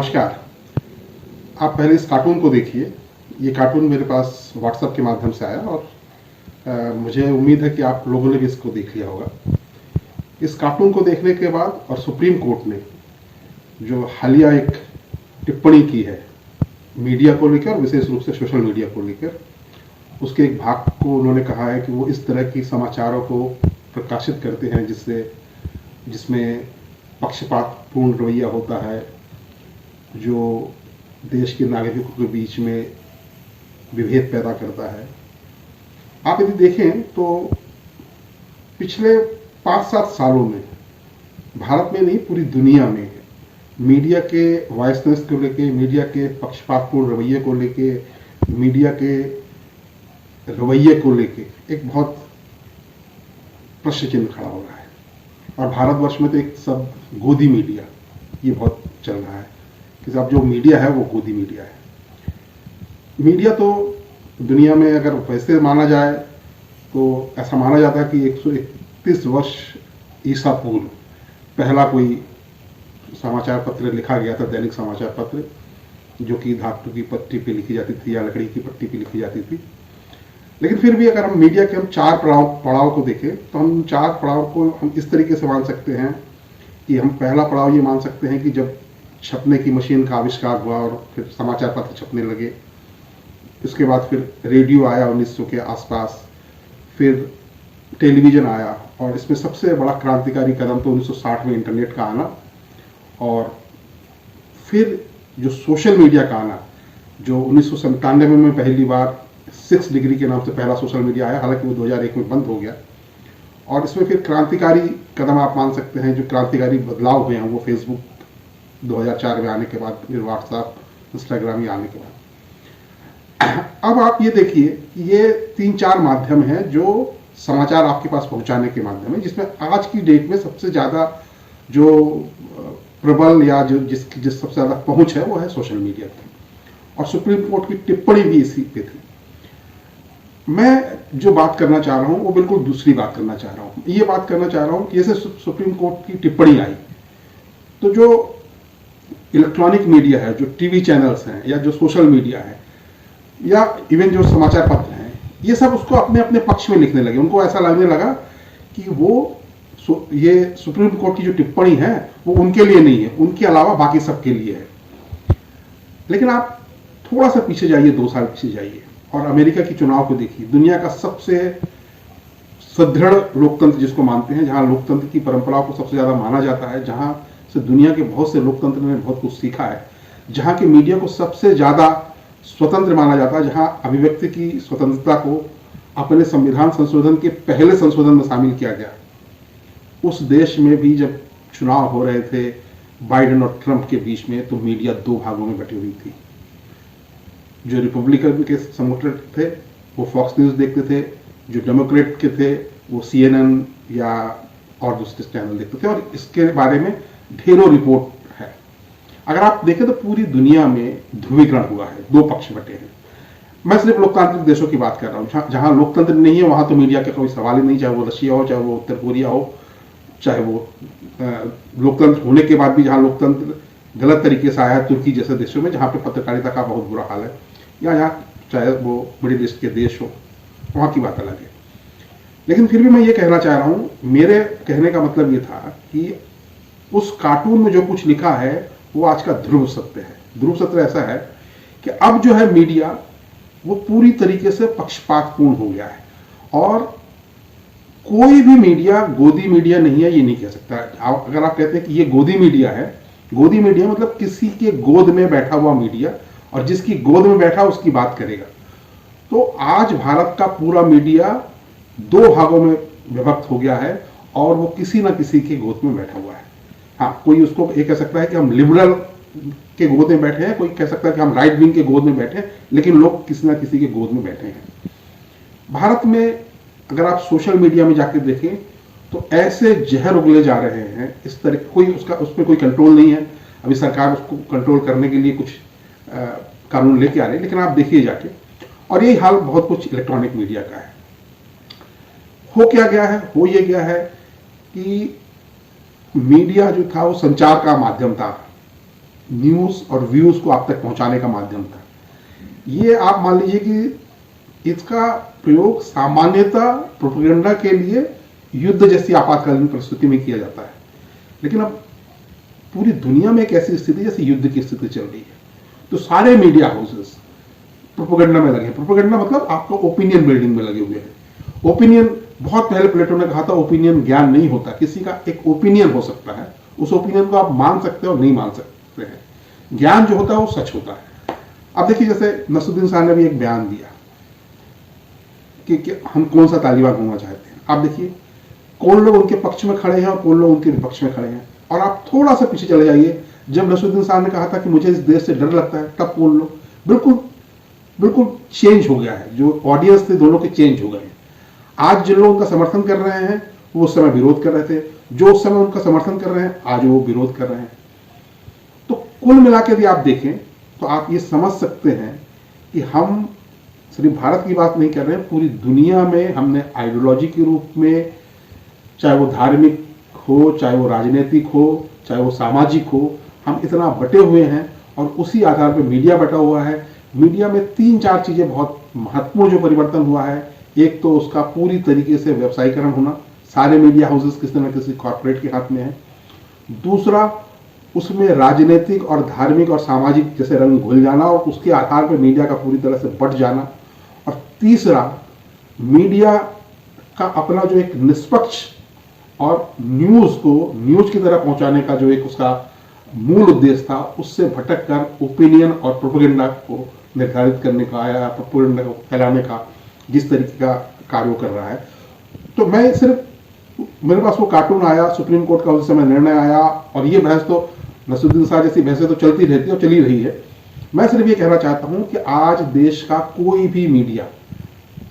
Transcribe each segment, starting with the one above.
नमस्कार। आप पहले इस कार्टून को देखिए। ये कार्टून मेरे पास व्हाट्सएप के माध्यम से आया और मुझे उम्मीद है कि आप लोगों ने भी इसको देख लिया होगा। इस कार्टून को देखने के बाद और सुप्रीम कोर्ट ने जो हालिया एक टिप्पणी की है मीडिया को लेकर, विशेष रूप से सोशल मीडिया को लेकर, उसके एक भाग को उन्होंने कहा है कि वो इस तरह की समाचारों को प्रकाशित करते हैं जिसमें पक्षपातपूर्ण रवैया होता है, जो देश के नागरिकों के बीच में विभेद पैदा करता है। आप यदि देखें तो पिछले 5-7 सालों में भारत में नहीं, पूरी दुनिया में मीडिया के वॉयसनेस को लेके, मीडिया के पक्षपातपूर्ण रवैये को लेके, मीडिया के रवैये को लेके एक बहुत प्रश्न चिन्ह खड़ा हो रहा है। और भारतवर्ष में तो एक सब गोदी मीडिया ये बहुत चल रहा है कि अब जो मीडिया है वो गोदी मीडिया है। मीडिया तो दुनिया में अगर वैसे माना जाए तो ऐसा माना जाता है कि 131 वर्ष ईसा पूर्व पहला कोई समाचार पत्र लिखा गया था, दैनिक समाचार पत्र, जो कि धातु की पट्टी पे लिखी जाती थी या लकड़ी की पट्टी पे लिखी जाती थी। लेकिन फिर भी अगर हम मीडिया के 4 पड़ाव को देखें तो हम 4 पड़ाव को हम इस तरीके से मान सकते हैं कि हम पहला पड़ाव ये मान सकते हैं कि जब छपने की मशीन का आविष्कार हुआ और फिर समाचार पत्र छपने लगे, इसके बाद फिर रेडियो आया 1900 के आसपास, फिर टेलीविज़न आया और इसमें सबसे बड़ा क्रांतिकारी कदम तो 1960 में इंटरनेट का आना, और फिर जो सोशल मीडिया का आना, जो 1997 में पहली बार 6 डिग्री के नाम से पहला सोशल मीडिया आया, हालांकि वो 2001 में बंद हो गया। और इसमें फिर क्रांतिकारी कदम आप मान सकते हैं, जो क्रांतिकारी बदलाव हुए हैं वो फेसबुक 2004 में आने के बाद, फिर व्हाट्सएप, इंस्टाग्राम ये आने के बाद। अब आप ये देखिए कि ये 3-4 माध्यम हैं जो समाचार आपके पास पहुंचाने के माध्यम है, जिसमें आज की डेट में सबसे ज़्यादा जो प्रबल या जो जिस सबसे ज़्यादा पहुंच है वो है सोशल मीडिया की। और सुप्रीम कोर्ट की टिप्पणी भी इसी पे थी। मैं जो बात करना चाह रहा हूं वो बिल्कुल दूसरी बात करना चाह रहा हूं। ये बात करना चाह रहा हूं कि जैसे सुप्रीम कोर्ट की टिप्पणी आई तो जो इलेक्ट्रॉनिक मीडिया है, जो टीवी चैनल्स हैं या जो सोशल मीडिया है या इवन जो समाचार पत्र हैं, ये सब उसको अपने अपने पक्ष में लिखने लगे। उनको ऐसा लगने लगा कि ये सुप्रीम कोर्ट की जो टिप्पणी है वो उनके लिए नहीं है, उनके अलावा बाकी सबके लिए है। लेकिन आप थोड़ा सा पीछे जाइए, 2 साल पीछे जाइए और अमेरिका की चुनाव को देखिए। दुनिया का सबसे सुदृढ़ लोकतंत्र जिसको मानते हैं, जहां लोकतंत्र की परंपराओं को सबसे ज्यादा माना जाता है, जहां से दुनिया के बहुत से लोकतंत्र ने बहुत कुछ सीखा है, जहां के मीडिया को सबसे ज्यादा स्वतंत्र माना जाता है, जहां अभिव्यक्ति की स्वतंत्रता को अपने संविधान संशोधन के पहले संशोधन में शामिल किया गया, उस देश में भी जब चुनाव हो रहे थे बाइडेन और ट्रंप के बीच में, तो मीडिया 2 भागों में बटी हुई थी। जो रिपब्लिकन के समर्थक थे वो फॉक्स न्यूज़ देखते थे, जो डेमोक्रेट के थे वो CNN या और दूसरे चैनल देखते थे, और इसके बारे में ढेरों रिपोर्ट है। अगर आप देखें तो पूरी दुनिया में ध्रुवीकरण हुआ है, 2 पक्ष बटे हैं। मैं सिर्फ लोकतांत्रिक देशों की बात कर रहा हूँ। जहां लोकतंत्र नहीं है वहां तो मीडिया का कोई सवाल ही नहीं, चाहे वो रशिया हो, चाहे वो उत्तर कोरिया हो, चाहे वो लोकतंत्र होने के बाद भी जहां लोकतंत्र गलत तरीके से आया है, तुर्की जैसे देशों में जहां पे पत्रकारिता का बहुत बुरा हाल है, या यहाँ चाहे वो बड़े देश के देश हो, वहाँ की बात अलग है। लेकिन फिर भी मैं ये कहना चाह रहा हूँ, मेरे कहने का मतलब ये था कि उस कार्टून में जो कुछ लिखा है वो आज का ध्रुव सत्य है। ध्रुव सत्य ऐसा है कि अब जो है मीडिया वो पूरी तरीके से पक्षपातपूर्ण हो गया है, और कोई भी मीडिया गोदी मीडिया नहीं है ये नहीं कह सकता। अगर आप कहते हैं कि ये गोदी मीडिया है, गोदी मीडिया मतलब किसी के गोद में बैठा हुआ मीडिया, और जिसकी गोद में बैठा उसकी बात करेगा। तो आज भारत का पूरा मीडिया 2 भागों में विभक्त हो गया है और वो किसी ना किसी के गोद में बैठा हुआ है। हाँ, कोई उसको ये कह सकता है कि हम लिबरल के गोद में बैठे हैं, कोई कह सकता है कि हम राइट विंग के गोद में बैठे हैं, लेकिन लोग किसी ना किसी के गोद में बैठे हैं। भारत में अगर आप सोशल मीडिया में जाकर देखें तो ऐसे जहर उगले जा रहे हैं इस तरह, कोई उसमें कोई कंट्रोल नहीं है। अभी सरकार उसको कंट्रोल करने के लिए कुछ कानून लेके आ रहे हैं, लेकिन आप देखिए जाके, और यही हाल बहुत कुछ इलेक्ट्रॉनिक मीडिया का है। हो क्या गया है, हो ये गया है कि मीडिया जो था वो संचार का माध्यम था, न्यूज़ और व्यूज़ को आप तक पहुंचाने का माध्यम था। ये आप मान लीजिए कि इसका प्रयोग सामान्यतः प्रोपेगेंडा के लिए युद्ध जैसी आपातकालीन परिस्थिति में किया जाता है, लेकिन अब पूरी दुनिया में एक ऐसी स्थिति जैसे युद्ध की स्थिति चल रही है, तो सारे मीडिया हाउसेस प्रोपेगेंडा में लगे हैं। प्रोपेगेंडा मतलब आपका ओपिनियन बिल्डिंग में लगे हुए हैं। ओपिनियन, बहुत पहले प्लेटो ने कहा था ओपिनियन ज्ञान नहीं होता, किसी का एक ओपिनियन हो सकता है, उस ओपिनियन को आप मान सकते हो और नहीं मान सकते हैं। ज्ञान जो होता है वो सच होता है। अब देखिए, जैसे नसरुद्दीन शाह ने भी एक बयान दिया कि हम कौन सा तालिबान होना चाहते हैं। आप देखिए कौन लोग उनके पक्ष में खड़े हैं और कौन लोग उनके विपक्ष में खड़े हैं। और आप थोड़ा सा पीछे चले जाइए, जब नसरुद्दीन शाह ने कहा था कि मुझे इस देश से डर लगता है, तब कौन लोग बिल्कुल बिल्कुल चेंज हो गया है। जो ऑडियंस थे दोनों के चेंज हो गए हैं। आज जिन लोग उनका समर्थन कर रहे हैं वो उस समय विरोध कर रहे थे, जो उस समय उनका समर्थन कर रहे हैं आज वो विरोध कर रहे हैं। तो कुल मिला के यदि आप देखें तो आप ये समझ सकते हैं कि हम सिर्फ भारत की बात नहीं कर रहे हैं, पूरी दुनिया में हमने आइडियोलॉजी के रूप में, चाहे वो धार्मिक हो, चाहे वो राजनीतिक हो, चाहे वो सामाजिक हो, हम इतना बटे हुए हैं। और उसी आधार पर मीडिया बटा हुआ है। मीडिया में 3-4 चीजें बहुत महत्वपूर्ण जो परिवर्तन हुआ है। एक तो उसका पूरी तरीके से व्यवसायीकरण होना, सारे मीडिया हाउसेस किसी न किसी कॉर्पोरेट के हाथ में है। दूसरा, उसमें राजनीतिक और धार्मिक और सामाजिक जैसे रंग घुल जाना और उसके आधार पर मीडिया का पूरी तरह से बट जाना। और तीसरा, मीडिया का अपना जो एक निष्पक्ष और न्यूज़ को न्यूज़ की तरह पहुंचाने का जो एक उसका मूल उद्देश्य था, उससे भटक कर ओपिनियन और प्रोपेगेंडा को निर्धारित करने का या प्रोपेगेंडा को फैलाने का जिस तरीके का कार्य कर रहा है। तो मैं सिर्फ, मेरे पास वो कार्टून आया, सुप्रीम कोर्ट का उस समय निर्णय आया, और ये बहस तो नसरुद्दीन शाह जैसी बहसें तो चलती रहती है और चली रही है। मैं सिर्फ ये कहना चाहता हूं कि आज देश का कोई भी मीडिया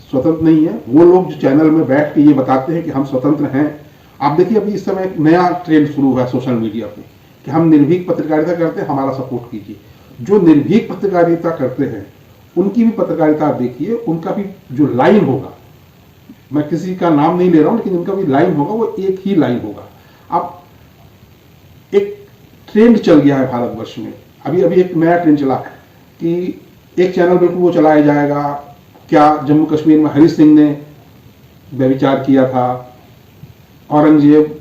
स्वतंत्र नहीं है। वो लोग जो चैनल में बैठ के ये बताते हैं कि हम स्वतंत्र हैं, आप देखिए अभी इस समय एक नया ट्रेंड शुरू हुआ है सोशल मीडिया पे कि हम निर्भीक पत्रकारिता करते हैं, हमारा सपोर्ट कीजिए। जो निर्भीक पत्रकारिता करते हैं उनकी भी पत्रकारिता देखिए, उनका भी जो लाइन होगा, मैं किसी का नाम नहीं ले रहा हूं, लेकिन उनका भी लाइन होगा वो एक ही लाइन होगा। अब एक ट्रेंड चल गया है भारतवर्ष में, अभी अभी एक नया ट्रेंड चला कि एक चैनल बिल्कुल वो चलाया जाएगा, क्या जम्मू कश्मीर में हरि सिंह ने व्यभिचार किया था, औरंगजेब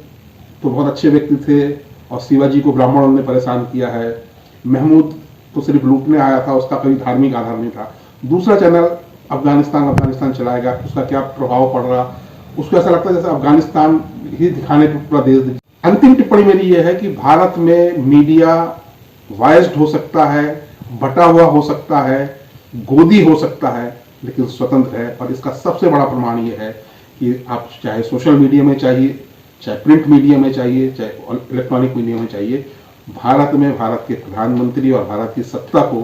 तो बहुत अच्छे व्यक्ति थे और शिवाजी को ब्राह्मणों ने परेशान किया है, महमूद तो सिर्फ लूटने आया था, उसका कोई धार्मिक आधार नहीं था। दूसरा चैनल अफगानिस्तान चलाएगा, उसका क्या प्रभाव पड़ रहा, उसको ऐसा लगता है जैसे अफगानिस्तान ही दिखाने पर पूरा देश। अंतिम टिप्पणी मेरी यह है कि भारत में मीडिया वायस्ड हो सकता है, बटा हुआ हो सकता है, गोदी हो सकता है, लेकिन स्वतंत्र है। और इसका सबसे बड़ा प्रमाण यह है कि आप चाहे सोशल मीडिया में चाहिए, चाहे प्रिंट मीडिया में चाहिए, चाहे इलेक्ट्रॉनिक मीडिया में चाहिए, भारत में भारत के प्रधानमंत्री और भारत की सत्ता को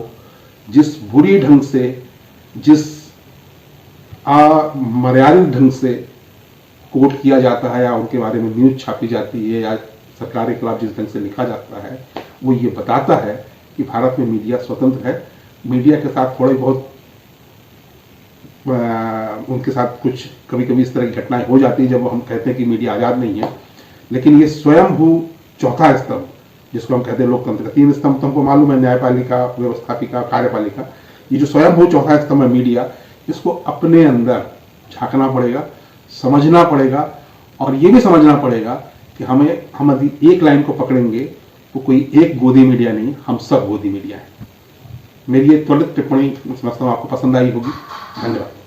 जिस बुरी ढंग से, जिस अमर्यादित ढंग से कोट किया जाता है या उनके बारे में न्यूज छापी जाती है या सरकार के खिलाफ जिस ढंग से लिखा जाता है, वो ये बताता है कि भारत में मीडिया स्वतंत्र है। मीडिया के साथ थोड़ी बहुत उनके साथ कुछ कभी कभी इस तरह की घटनाएं हो जाती है जब हम कहते हैं कि मीडिया आज़ाद नहीं है, लेकिन ये स्वयंभू चौथा स्तंभ जिसको हम कहते हैं लोकतंत्र का, 3 स्तंभ तो हमको मालूम है, न्यायपालिका, व्यवस्थापिका, कार्यपालिका, ये जो स्वयंभू चौथा स्तंभ है मीडिया, इसको अपने अंदर झांकना पड़ेगा, समझना पड़ेगा। और ये भी समझना पड़ेगा कि हम यदि एक लाइन को पकड़ेंगे तो कोई एक गोदी मीडिया नहीं, हम सब गोदी मीडिया है। मेरी ये त्वरित टिप्पणी समझता हूँ आपको पसंद आई होगी। धन्यवाद।